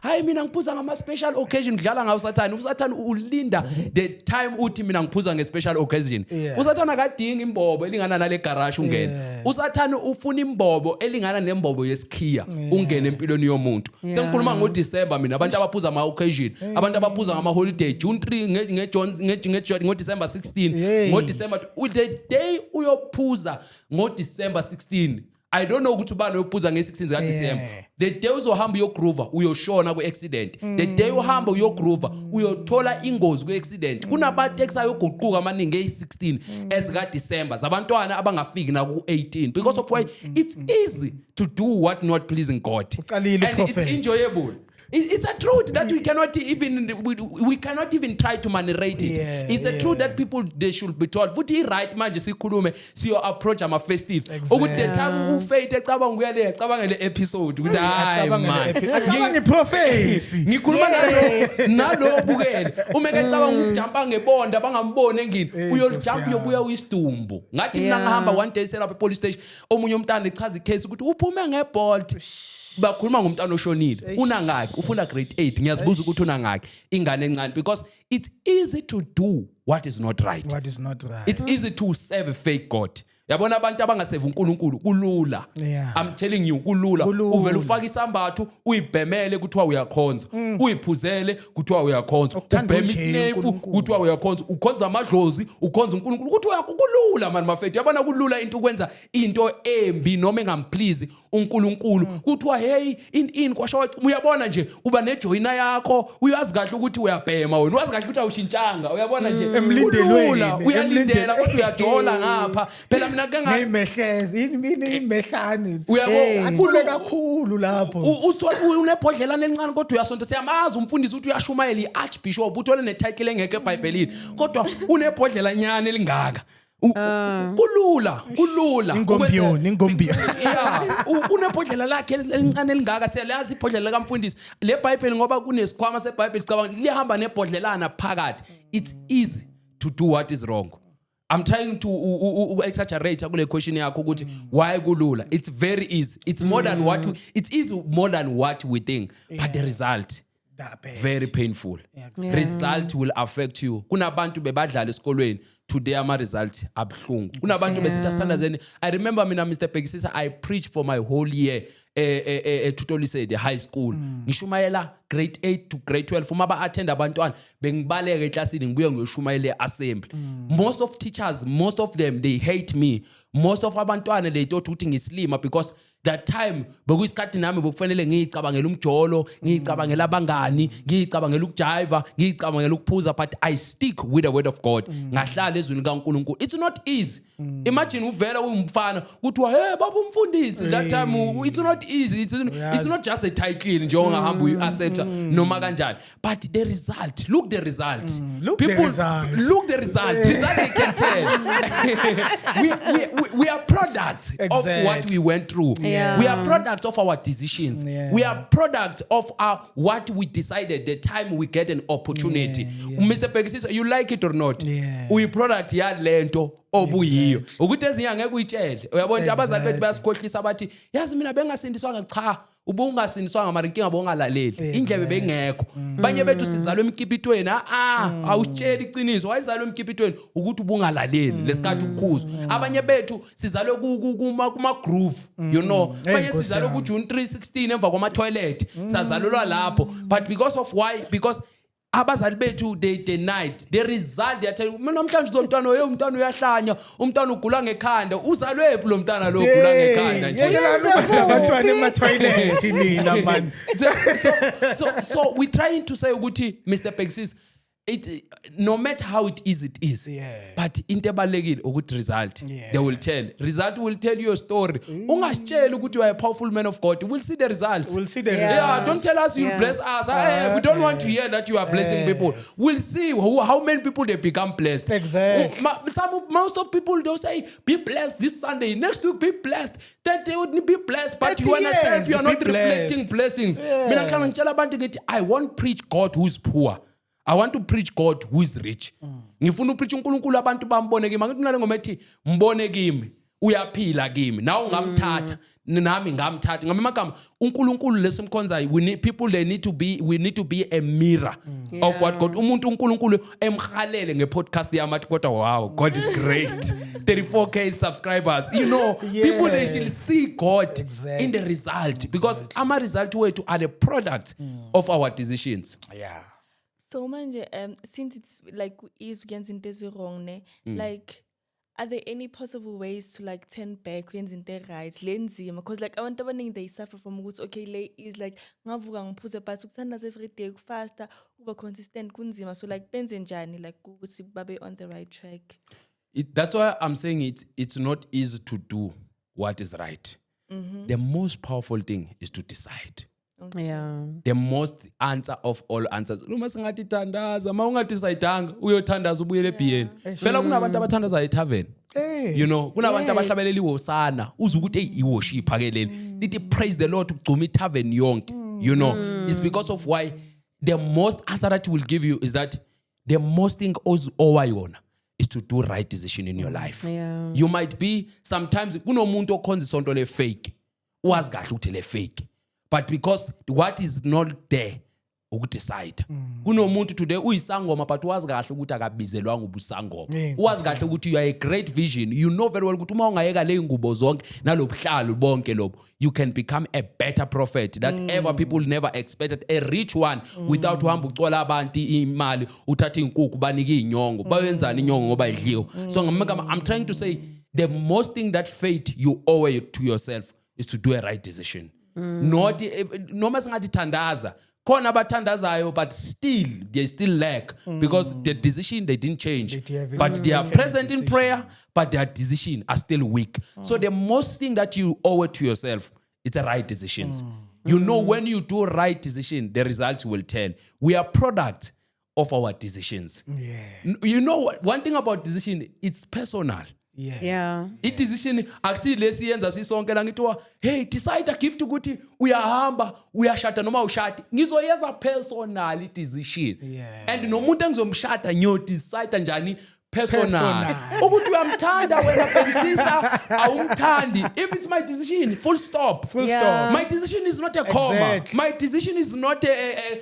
hayi mina ngiphuza ngama special occasion ngidlala ngawo usathane ulinda the time uthi mina ngiphuza nge special occasion usathane akadinga imbobo elingana nale garage ungene usathane ufuna imbobo elingana nembobo yesikhiya ungene empilweni yomuntu sengikhuluma ngo December mina abantu abaphuza ama occasion abantu abaphuza ngama holiday June 3 ngo December 16 ngo December the day uyophuza ngo December 16 I don't know ukuthi ubani uyophuza nge16 ka December the day uzohamba uyogroova uyoshona ku accident the day uhamba uyogroova uyothola ingozi ku accident kunabantu exayoguquka amaningi e16 ezika December zabantwana abangafiki na ku 18 because of why it's easy to do what not pleasing God and it's enjoyable. It's a truth that we cannot even try to narrate it. It's a truth that people they should be told. Futhi right manje sikhulume siyo approach ama festives. Ukuthi the time uFaith ecabanga uyale ecabanga le episode ukuthi hayi man. Acabanga prophecy. Ngikhuluma nalo bukele. Uma ecabanga ukujumpa ngebonda bangambone engini uyoljump uyobuya uyisidumbu. Ngathi mina ngahamba one day selapha police station omunye umntana echaza icase ukuthi uphume ngeBolt. Bakhuluma ngomntana oshonile unangaki ufuna grade 8 ngiyazibuza ukuthi unangaki ingane encane because it's easy to do what is not right it's easy to serve a fake God yabona abantu abangaseva uNkulunkulu kulula I'm telling you kulula uvela ufaka isambatho uyibhemele kuthiwa uyakhonza uyiphuzele kuthiwa uyakhonza ubhema isinefu kuthiwa uyakhonza ukhonza amadlozi ukhonza uNkulunkulu kuthiwa kulula man mafethu yabona kulula into ukwenza into embi noma engamplease uNkulunkulu kuthiwa hey in kwasho uyabona nje uba nejoyina yakho uyazi kahle ukuthi uyabhema wena uyazi kahle ukuthi awushintshanga uyabona nje kulula uyalindela kodwa uyadola ngapha phela ngimehlezi imehlani uyabo akule kakhulu lapho unebhodlelana elincane kodwa uyasonto siyamazi umfundisi ukuthi uyashumayela iarchbishop uthole netitle engeke eBhayibhelini kodwa unebhodlela nyane elingaka kulula ingombiyo unebhodlela lakhe elincane elingaka siyalazi ibhodlela kamfundisi le Bible ngoba kunesikhwama seBible sicabanga lihamba nebhodlelana phakathi it's easy to do what is wrong. I'm trying to exaggerate kule question yakho ukuthi why kulula it's very easy it's more than it's easy more than what we think but the result very painful result will affect you kunabantu bebadlala esikolweni today ama result abhlungu kunabantu besitha standardizeni I remember mina Mr Bekisisa I preached for my whole year Tutolisede high school ngishumayela grade 8 to grade 12 uma ba attend abantwana bengibaleka eclassini ngibuye ngiyoshumayela assembly most of teachers most of them they hate me most of abantwana they thought ukuthi ngislima because that time bekuyisikhathi nami bekufanele ngicabangela umjolo ngicabangela abangani ngicabangela ukujiva ngicabangela ukuphuza but I stick with the word of God ngahlala ezweni kaNkulunkulu it's not easy imagine uvela uyumfana kuthiwa hey baba umfundisi that time it's not easy it's not just a title nje ongahamba uyiaccept noma kanjani but the result look the result look the result they can tell we are product of what we went through we are product of our decisions we are product of what we decided the time we get an opportunity Mr Bekisisa you like it or not we product ya lento obuyiyo ukuthi ezinyanga ngeke uyitshele uyabona abazali bethu bayasikhohlisa bathi yazi mina bengasindiswanga cha ubungasindiswanga mara inkinga bongalaleli indlebe bengekho banye bethu sizalwe emkipitweni awutshela iqiniso wayizalwe emkipitweni ukuthi ubungalaleli lesikhathi ukukhuza abanye bethu sizalwe kuma groove you know banye sizalwe ku June 3:16 emva kwama toilet sazalelwa lapho but because of why because abazali bethu they denied the result they tell mina namhlanje uzomntwana umntwana uyahlanya umntwana ugula ngekhanda uzalwe phi lo mntwana lo ugula ngekhanda nje abantwana ema toilet nina man so we trying to say ukuthi Mr Bekisisa no matter how it is but into ebalekile ukuthi result they will tell you a story ungasitshela ukuthi you are a powerful man of God we'll see the result don't tell us you'll bless us we don't want to hear that you are blessing people we'll see how many people they become blessed exactly most of people they'll say be blessed this Sunday next week be blessed that they would be blessed but you yourself you are not reflecting blessings mina kana ngitshela abantu ngithi I won't preach God who's poor I want to preach God who is rich. Ngifuna upreach uNkulunkulu abantu bambone kimi. Ngithi mina ngoma ethi mbone kimi, uyaphila kimi. Nawe ungamthatha. nami ngamthatha ngamanye amagama uNkulunkulu lesimkhonzayo we need to be a mirror of what God umuntu uNkulunkulu emkhalele ngepodcast yamathi kodwa wow God is great 34k subscribers people they should see God in the result because ama result wethu are the product of our decisions. Yeah. So manje since it's like is against into wrong ne like are there any possible ways to like turn back when into right lenzima because like abantu abaningi they suffer from ukuthi okay le is like ngavuka ngiphuze but ukuthandaza every day faster uba consistent kunzima so like benze njani like ukuthi babe on the right track. That's why I'm saying it's not easy to do what is right. The most powerful thing is to decide. Yeah. The most answer of all answers. Uma singathi thandaza, ma ungadecide uyothandaza ubuyele ebhiyeni. Phela kunabantu abathandaza eTavern. Kunabantu abahlabelela iwosana, uza ukuthi iworship akeleni. Lithi praise the Lord ugcuma iTavern yonke. It's because of why the most answer that he will give you is that the most thing owayona is to do right decision in your life. Yeah. You might be sometimes kunomuntu okhonza isonto le fake. Uwazi kahle ukuthi le fake. But because what is not there ukudecide kunomuntu today uyisangoma but wazi kahle ukuthi akabizelwanga ubusangoma wazi kahle ukuthi you are a great vision you know very well ukuthi uma ungayeka le ngubo zonke nalobuhlalo bonke lobo you can become a better prophet that ever people never expected a rich one without uhamba ucola abantu imali uthatha inkukhu banika inyongo bayenzana inyongo ngoba idliwe so I'm trying to say the most thing that fate you owe to yourself is to do a right decision. Not noma singathi thandaza khona abathandazayo but still they still lack because the decision they didn't change but they are present in prayer but their decision are still weak. So the most thing that you owe it to yourself it's a right decisions. When you do right decision the results will tell. We are product of our decisions. One thing about decision it's personal. Yeah. I-decision akusilesiyenza sisonke la ngithiwa hey decide gift ukuthi uyahamba uyashada noma ushadi ngizoyenza personal i-decision and nomuntu engizomshada ngiyo decide njani personal ukuthi uyamthanda wena bhekisisa awumthandi if it's my decision full stop my decision is not a comma my decision is not a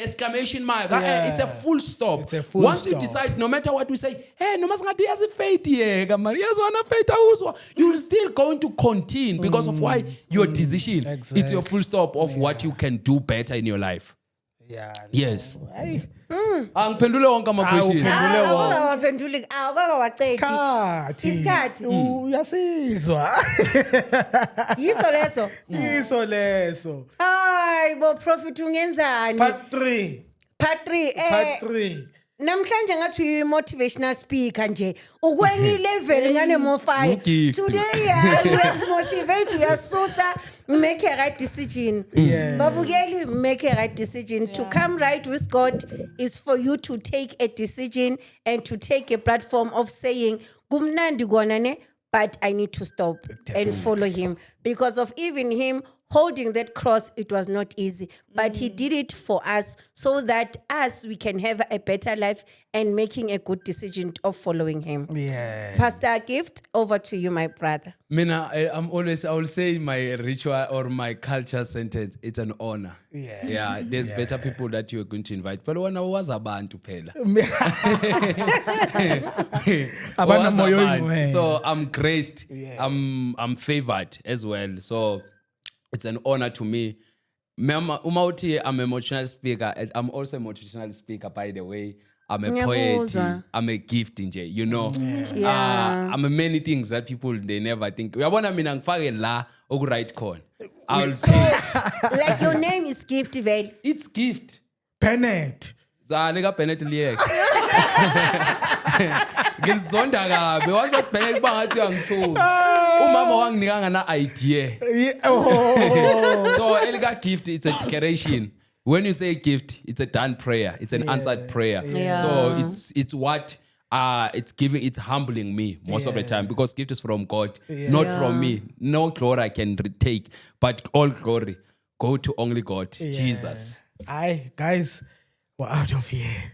exclamation mark it's a full stop once you decide no matter what we say hey noma singathi yazi faith yeka mari yazwana faith awuzwa you still going to continue because of why your decision it's your full stop of what you can do better in your life. Yes. Angiphendule wonke ama questions. Awaphenduli awakawacedi. Isikhathi uyasizwa. Yiso leso. Hayi bo prophet ungenzani? Part 3. Part 3. Namhlanje ngathi uyi motivational speaker nje ukwenye level ngane mo 5 today yes motivate uyasusa make a right decision babukeli make a right decision to come right with God is for you to take a decision and to take a platform of saying kumnandi kona ne but I need to stop and follow him because of even him holding that cross, it was not easy, but he did it for us so that us, we can have a better life and making a good decision of following him. Yeah. Pastor Gift, over to you, my brother. Mina, I will say my ritual or my culture sentence, it's an honor. Yeah. There's better people that you're going to invite. But when I was abantu phela. So I'm graced. I'm favored as well. So it's an honor to me. Umauti, I'm a motivational speaker. I'm also a motivational speaker, by the way. I'm a poet. I'm a gift, you know. I'm a many things that people, they never think. I'll say like your name is Gift, Vel. It's Gift. Bennett. Bennett liek. Ngizonda kabe wathi Bennett bangathi angithola. Umama wanginika na idea. So elika gift it's a declaration. When you say gift, it's a done prayer. It's an answered prayer. So it's what it's giving, it's humbling me most of the time because gift is from God, not from me. No glory I can take, but all glory go to only God, Jesus. Aye, guys, we're out of here.